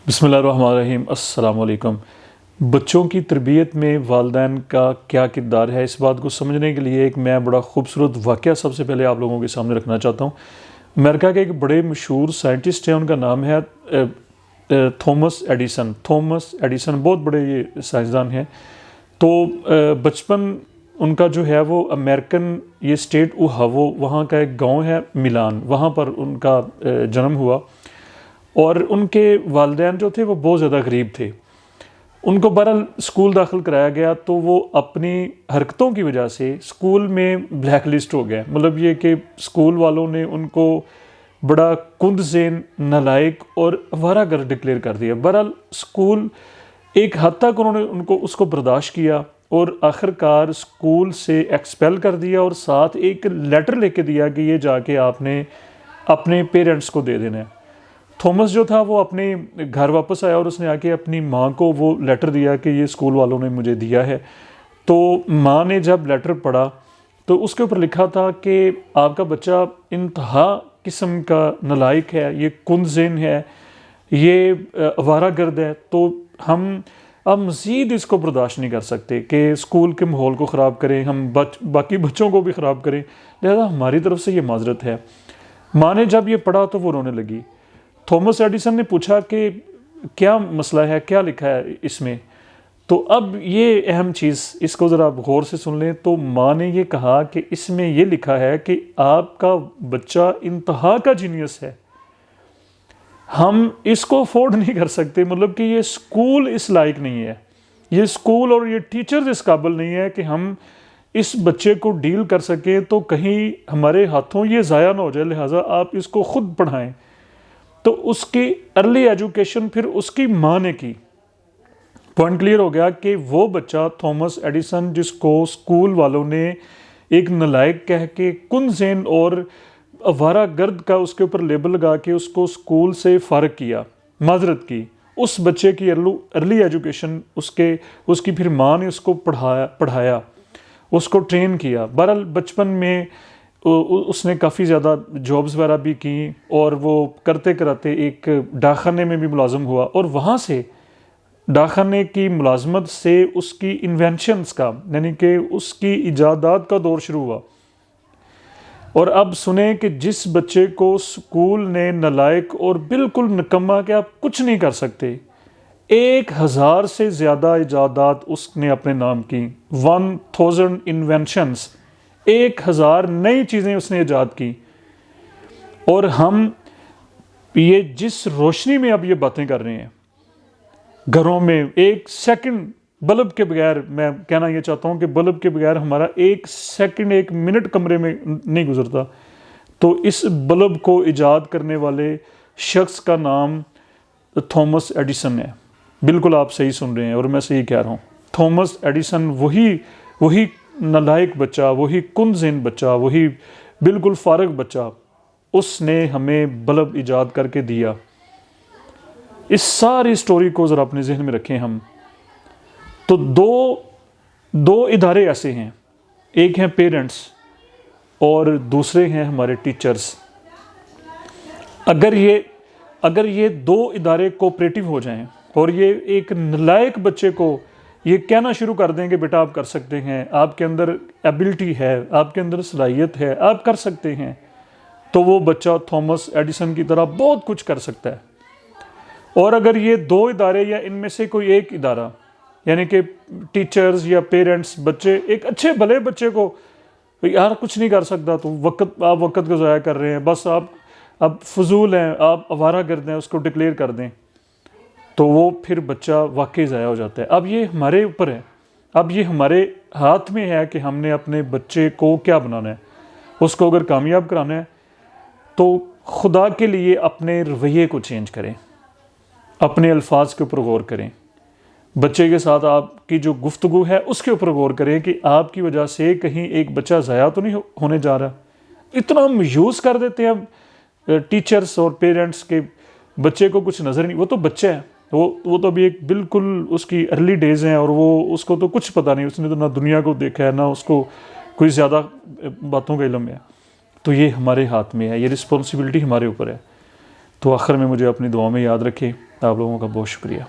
بسم اللہ الرحمن الرحیم۔ السلام علیکم۔ بچوں کی تربیت میں والدین کا کیا کردار ہے، اس بات کو سمجھنے کے لیے ایک میں بڑا خوبصورت واقعہ سب سے پہلے آپ لوگوں کے سامنے رکھنا چاہتا ہوں۔ امریکہ کے ایک بڑے مشہور سائنٹسٹ ہیں، ان کا نام ہے تھامس ایڈیسن بہت بڑے یہ سائنسدان ہیں۔ تو بچپن ان کا جو ہے وہ امریکن یہ اسٹیٹ اوہاو، وہاں کا ایک گاؤں ہے ملان، وہاں پر ان کا جنم ہوا، اور ان کے والدین جو تھے وہ بہت زیادہ غریب تھے۔ ان کو بہرحال اسکول داخل کرایا گیا تو وہ اپنی حرکتوں کی وجہ سے اسکول میں بلیک لسٹ ہو گیا، مطلب یہ کہ اسکول والوں نے ان کو بڑا کند ذہن، نالائق اور آوارہ گرد ڈکلیئر کر دیا۔ بہرحال اسکول ایک حد تک انہوں نے اس کو برداشت کیا اور آخر کار اسکول سے ایکسپیل کر دیا، اور ساتھ ایک لیٹر لے کے دیا کہ یہ جا کے آپ نے اپنے پیرنٹس کو دے دینا ہے۔ تھامس جو تھا وہ اپنے گھر واپس آیا اور اس نے آ کے اپنی ماں کو وہ لیٹر دیا کہ یہ اسکول والوں نے مجھے دیا ہے۔ تو ماں نے جب لیٹر پڑھا تو اس کے اوپر لکھا تھا کہ آپ کا بچہ انتہا قسم کا نالائق ہے، یہ کند ذہن ہے، یہ آوارہ گرد ہے، تو ہم اب مزید اس کو برداشت نہیں کر سکتے کہ اسکول کے ماحول کو خراب کریں، ہم باقی بچوں کو بھی خراب کریں، لہذا ہماری طرف سے یہ معذرت ہے۔ ماں نے جب یہ پڑھا تو وہ رونے لگی۔ تھامس ایڈیسن نے پوچھا کہ کیا مسئلہ ہے، کیا لکھا ہے اس میں؟ تو اب یہ اہم چیز، اس کو ذرا غور سے سن لیں۔ تو ماں نے یہ کہا کہ اس میں یہ لکھا ہے کہ آپ کا بچہ انتہا کا جینیس ہے، ہم اس کو افورڈ نہیں کر سکتے، مطلب کہ یہ اسکول اس لائق نہیں ہے، یہ اسکول اور یہ ٹیچرز اس قابل نہیں ہے کہ ہم اس بچے کو ڈیل کر سکیں، تو کہیں ہمارے ہاتھوں یہ ضائع نہ ہو جائے، لہٰذا آپ اس کو خود پڑھائیں۔ تو اس کی ارلی ایجوکیشن پھر اس کی ماں نے کی۔ پوائنٹ کلیئر ہو گیا کہ وہ بچہ تھامس ایڈیسن جس کو اسکول والوں نے ایک نالائق کہہ کے کند ذہن اور آوارہ گرد کا اس کے اوپر لیبل لگا کے اس کو اسکول سے فارغ کیا، معذرت کی، اس بچے کی ارلی ایجوکیشن اس کی پھر ماں نے اس کو پڑھایا، اس کو ٹرین کیا۔ بہرحال بچپن میں اس نے کافی زیادہ جابز وغیرہ بھی کی، اور وہ کرتے کراتے ایک ڈاک خانے میں بھی ملازم ہوا، اور وہاں سے ڈاک خانے کی ملازمت سے اس کی انوینشنز کا، یعنی کہ اس کی ایجادات کا دور شروع ہوا۔ اور اب سنیں کہ جس بچے کو اسکول نے نالائق اور بالکل نکما کہ آپ کچھ نہیں کر سکتے، 1000 سے زیادہ ایجادات اس نے اپنے نام کی، 1000 انوینشنز، 1000 نئی چیزیں اس نے ایجاد کی۔ اور ہم یہ جس روشنی میں اب یہ باتیں کر رہے ہیں، گھروں میں ایک سیکنڈ بلب کے بغیر، میں کہنا یہ چاہتا ہوں کہ بلب کے بغیر ہمارا ایک سیکنڈ، ایک منٹ کمرے میں نہیں گزرتا۔ تو اس بلب کو ایجاد کرنے والے شخص کا نام تھامس ایڈیسن ہے۔ بالکل آپ صحیح سن رہے ہیں اور میں صحیح کہہ رہا ہوں۔ تھامس ایڈیسن وہی نالائق بچہ، وہی کند ذہن بچہ، وہی بالکل فارغ بچہ، اس نے ہمیں بلب ایجاد کر کے دیا۔ اس ساری سٹوری کو ذرا اپنے ذہن میں رکھیں ہم۔ تو دو ادارے ایسے ہیں، ایک ہیں پیرنٹس اور دوسرے ہیں ہمارے ٹیچرز۔ اگر یہ دو ادارے کوآپریٹو ہو جائیں اور یہ ایک نالائق بچے کو یہ کہنا شروع کر دیں کہ بیٹا آپ کر سکتے ہیں، آپ کے اندر ایبلٹی ہے، آپ کے اندر صلاحیت ہے، آپ کر سکتے ہیں، تو وہ بچہ تھامس ایڈیسن کی طرح بہت کچھ کر سکتا ہے۔ اور اگر یہ دو ادارے یا ان میں سے کوئی ایک ادارہ، یعنی کہ ٹیچرز یا پیرنٹس، بچے ایک اچھے بھلے بچے کو یار کچھ نہیں کر سکتا، تو آپ وقت کو ضائع کر رہے ہیں، بس آپ اب فضول ہیں، آپ آوارہ گرد ہیں، اس کو ڈکلیئر کر دیں، تو وہ پھر بچہ واقعی ضائع ہو جاتا ہے۔ اب یہ ہمارے اوپر ہے، اب یہ ہمارے ہاتھ میں ہے کہ ہم نے اپنے بچے کو کیا بنانا ہے۔ اس کو اگر کامیاب کرانا ہے تو خدا کے لیے اپنے رویے کو چینج کریں، اپنے الفاظ کے اوپر غور کریں، بچے کے ساتھ آپ کی جو گفتگو ہے اس کے اوپر غور کریں کہ آپ کی وجہ سے کہیں ایک بچہ ضائع تو نہیں ہونے جا رہا۔ اتنا ہم یوز کر دیتے ہیں ٹیچرز اور پیرنٹس کے بچے کو کچھ نظر نہیں، وہ تو بچہ ہے، وہ تو ابھی ایک بالکل اس کی ارلی ڈیز ہیں، اور وہ اس کو تو کچھ پتہ نہیں، اس نے تو نہ دنیا کو دیکھا ہے، نہ اس کو کوئی زیادہ باتوں کا علم ہے۔ تو یہ ہمارے ہاتھ میں ہے، یہ رسپانسبلٹی ہمارے اوپر ہے۔ تو آخر میں مجھے اپنی دعاؤں میں یاد رکھیں۔ آپ لوگوں کا بہت شکریہ.